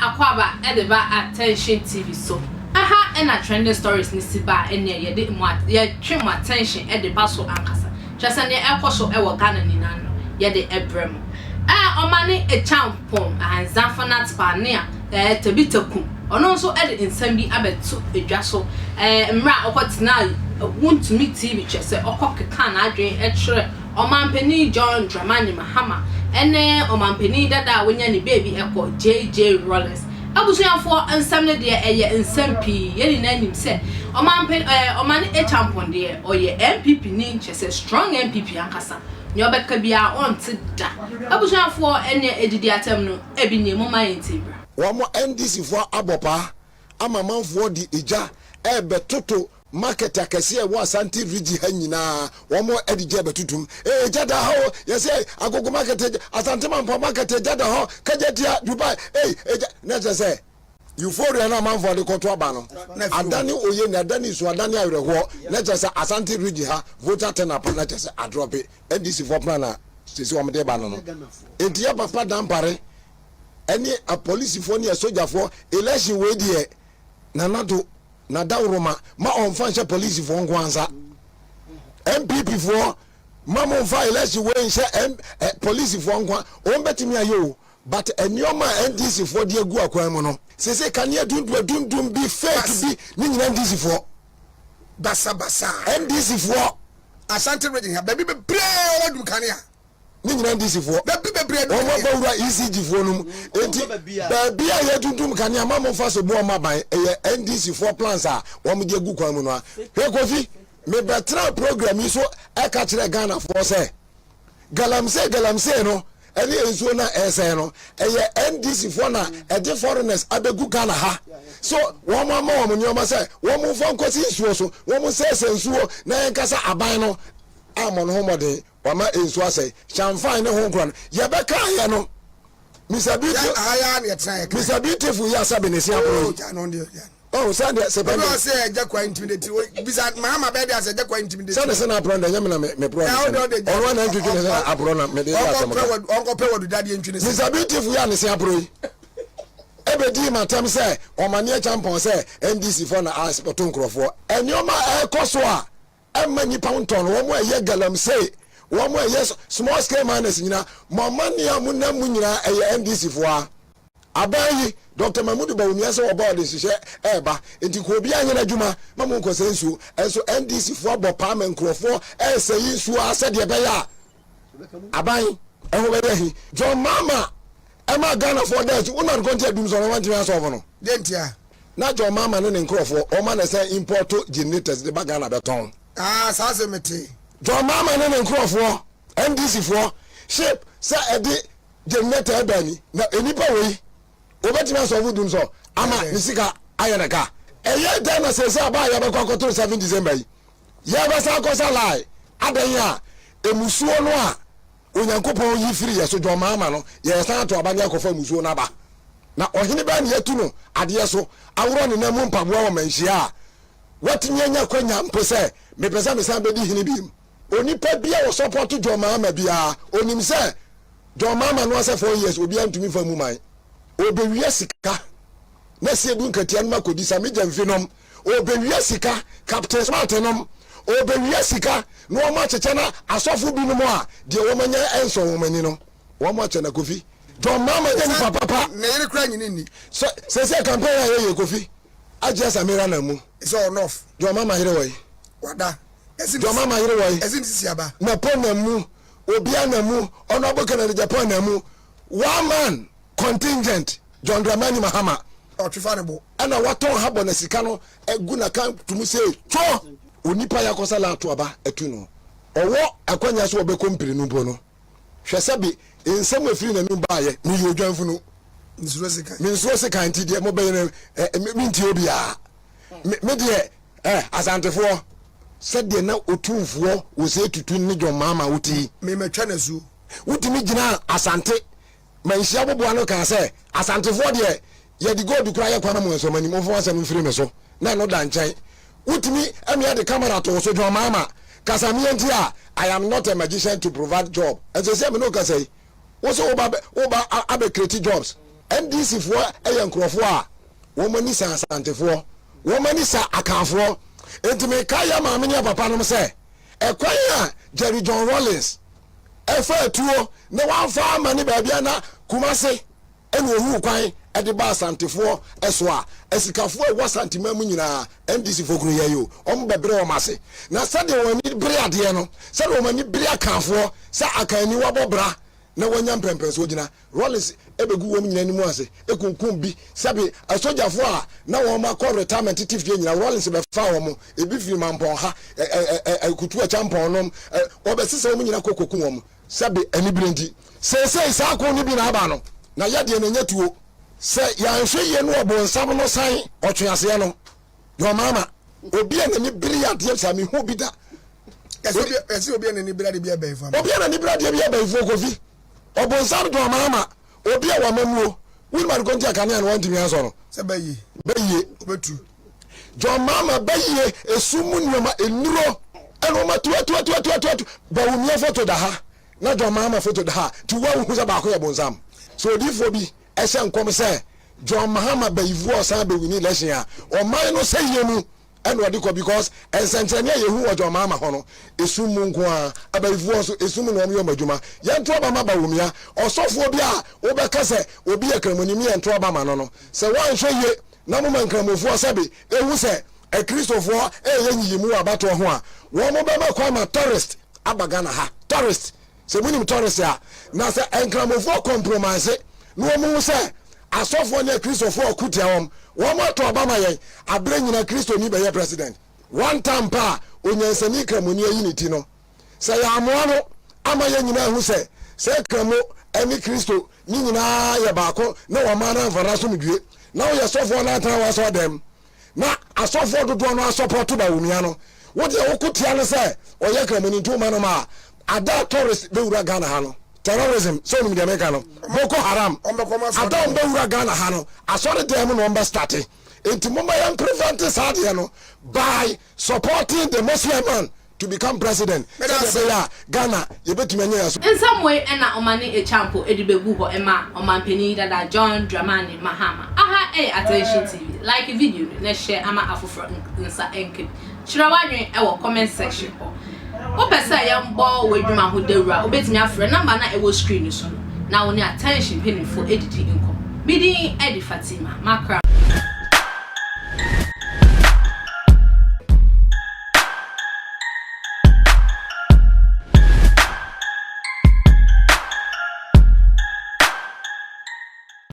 akwaba edeba attention TV so aha ena trending stories ni siba ene ye de mo ye twe mo attention edeba so ankasa chese ne ekoso e wo Ghana ni nano ye de ebrem Omane Acheampong Zanfanat Pania Tebitakum ono nso ede nsam bi abeto edwa so mra okotina want to meet TV chese okokeka na adwen ekire omampani John Dramani Mahama ene omampani dada wonya ni baby eko JJ Rawlings abusuafo nsam ne de eye nsam pi yeni nanim se Omane Acheampong de oye MPP ni chese strong MPP ankasa nyobeka bia onte da abusuafo ene edidi atem no ebi ne mo mayentibra womo NDC fo abopa amamanfo di eja ebetoto market akese wo Asante Tvgh ha nyina womo edije betutum eja da ho yese agogo market Asante manpo market eja da ho kajetia Dubai eja na say euphoria na manfo de koto aba no adani oye na adani so adani awerehwo na say Asante Tvgh ha voter turn up na say adrope NDC fo plan na sisi wo mede ba no entia papa dampare any a police for near soldier for election way there nanado na dawroma ma on fanche police for ngwanza MPP for mama on fa election way nche police for ngwa on betimi ayo but enioma NDC for the egu akwan mu no sese kan ye dundum be fake bi ni nyina NDC for basa NDC for Asante Tvgh ha baby be pray wadum kania ni nyina NDC for omo bawura ECG for no enti baby aye dundum kania mama fa so bo maban eye NDC for plans a wo mo de gu kwan mu no a he kofi me betra program yi so e ka kire Ghana for say galamse no eni enso na ese no eye NDC for na e de foreigners abegu Ghana ha so wo mo ama wo nyoma say wo mo fo nkosi nsuo so wo mo say nsuo na enkasa aban no amon ho mode wama ensu asai champagne ne ho nkran ye beka ye no Mr. Beautiful ya sabe ne sia bro oh Sunday se bro say eja kwa intimidate bisa Mahama baby as eja kwa intimidate Sunday na pro nda nyame na me pro on na ntwetwe ne sa abro na me de ya sama onko pe wodu dade ntwene Mr. Beautiful ya ne sia bro ebedi matam say Omane Acheampong say NDC for na aspect nkrofo enioma ekoso a emani pound ton wo mo eye galamse wo mo eye small scale miners nyina mamani amuna mu nyina eye NDC fo a abayi Dr. Mahmoud Bawumia se oboard sihye eba enti ko obi anya na dwuma mamu nko sensu enso NDC fo abopa menkrofo eseyi nsu ase de beya abayi eho be hi John Mama ema Ghana for that una nkonti adum so no wanti aso no dentia na John Mama no nkrofo o ma na say import generators de Ghana beton sase meti John Mama no nkrofo NDC fo ship say ede generator ebani na enipa we obetime so vudum so ama nisika ayenaka eye den na say aba ya be kwakoto 7 December yi ya be sa kosa lai adan ya emusuo no a onyankopon yi firi yeso John Mama no ye san to abanya akofa musuo na ba na ohene ba ne yatu no ade so awro ne na mu mpaboa wo manhia watimi anya kwanya mpose me pesa me san be di hini bi onipa bia wo support John Mama bia onim se John Mama no ase 4 years obi antumi fa mu man obewiya sika na se du nkatia no makodi sami jamfinom obewiya sika captain smartenom obewiya sika no o ma cheche na asofo bi no mo a de wo manya enso wo mani no wo ma che na Kofi John Mama dem papa na yere kra nyini ni se campaign aye Kofi aje samira na mu it's all enough John Mama here wai wada John Mama here wai ezin sisi aba na pon na mu obi na mu ono boka na Japan na mu one man contingent John Dramani Mahama otwefanebo ana waton habo na sika no egu na kan tumu se to onipa yakosa la to aba etu no owo akwanya so obekompiri no bo no hwesabi ensem afiri na numba ye ni yodwanfu no minsuo sika nti de mo bɛyɛ minti obia me de asantefo sɛde na otumfuo wo se tutu ne John Mama wuti me matwa na su wuti mi gina asante manhia boboa no kan sɛ asantefo de ye di god kura ye kwana mo so mani mo fo asɛm mfiri me so na no da nkyɛn wutimi amia de camera to so John Mama kasa mi enti a I am not a magician to provide job and say me no kasa wo so oba abe create jobs NDC for ɛyɛ nkrɔfo a wɔn ani sa asantefo wɔn ani sa akanfo ntumi kaya maame ne papa nom sɛ ɛkwan a Jerry John Rawlings ɛfa tuo na wɔafa ama ne baabi na Kumase ɛna ohu kwan ɛde ba asantefo ɛso a esikafo ɛwɔ asantima mu nyinaa NDC fokuru yɛ yo ɔmo bɛbrɛ wɔn ase na sɛde wɔn ani bere adeɛ no sɛde wɔn ani bere akanfo sɛ akani wabɔ bra na wɔnya mpɛmpɛ so gyina Rawlings ebegu wɔn nyina nimu ase ekunkum bi sɛbe asojafo a na wɔn akɔ retirement Tvgh nyina Rawlings bɛfa wɔn ebi firi mampɔn ha kutu Acheampong nom wɔbɛsesa wɔn nyina kokoku wɔn sɛbe ani bere nti sɛsɛ saa ko ni bi na aba no na yɛde ne nyatuo sɛ yɛanhwɛ yie no ɔbɔ nsam no san ɔtweaseɛ no yɛ Mahama obi a n'ani bere adeɛ sɛ mehu bi da ɛsɛ obi a n'ani bere adeɛ bi abɛɛfo obi a n'ani bere adeɛ bi abɛɛfo kofi ɔbɔ nsam to Mahama obi a wɔ mamuo wulman konti akane no wɔntumi asɔ no sɛ bɛyie obetu John Mahama bɛyie esumu nneɛma enuro ɛna ɔma tuatu ba wumia foto da ha na John Mahama foto da ha ti wa hu sɛ baako yɛ bonsam so odifo bi ɛsɛ nkɔm sɛ John Mahama bɛyivu ɔsan bɛwini election a ɔman no sɛ yie mu ɛna ɔde kɔ because ɛnsɛnkyɛnni a yɛhu wɔ John Mahama hɔ no esum mu nko a abɛyivu ɔso esum na ɔmo yɛ ɔmo adwuma yɛnto ɔbama ba wumia ɔsɔfoɔ bi a wɔbɛka sɛ obi yɛ kramoni mi yɛnto ɔbama no sɛ wɔanhwɛ yie na mo mankramofoɔ sɛbe ehu sɛ ekristofoɔ ɛyɛ nyiyimu abatoɔ ho a wɔn mo bɛma kɔ ama tourist abagana ha tourist sɛ munim tourist a na sɛ enkramofoɔ compromise no wɔn sɛ asɔfoɔ ne kristofoɔ kutia wɔn ato Obama yɛn abrɛ nyina kristo ni bɛyɛ president one time pa onyansani kramoni ayi ne ti no sɛ yɛ amoa no ama yɛn nyina hu sɛ kramo ɛne kristo ni nyinaa yɛ baako na wɔn ma na mfana so medue na wɔyɛ sɔfoɔ na atena wɔ asɔ dɛm na asɔfoɔ dodoɔ no asɔpɔto ba wumia no wɔde wɔkutia no sɛ ɔyɛ kramoni ntoma no ma ada tourist bɛwura Ghana ha no terrorism so ni America no Boko Haram adam bɛwura Ghana ha no asɔre dɛm no ɔmbɛ start enti mo yɛn prevent sadeɛ no by supporting the Muslim man to become president say ya Ghana yebetumi anya yaso in some way na Omane Acheampong edibegu ho ema omanpani dada John Dramani Mahama aha Attention TV like video na share ama afoforo nsa enke kyerɛ wadwen ɛwɔ comment section ho opesa yambo wedwuma ho dawura obetimi afre number na ɛwɔ screen so na woni attention penifo edidi nko bidin edi Fatima makra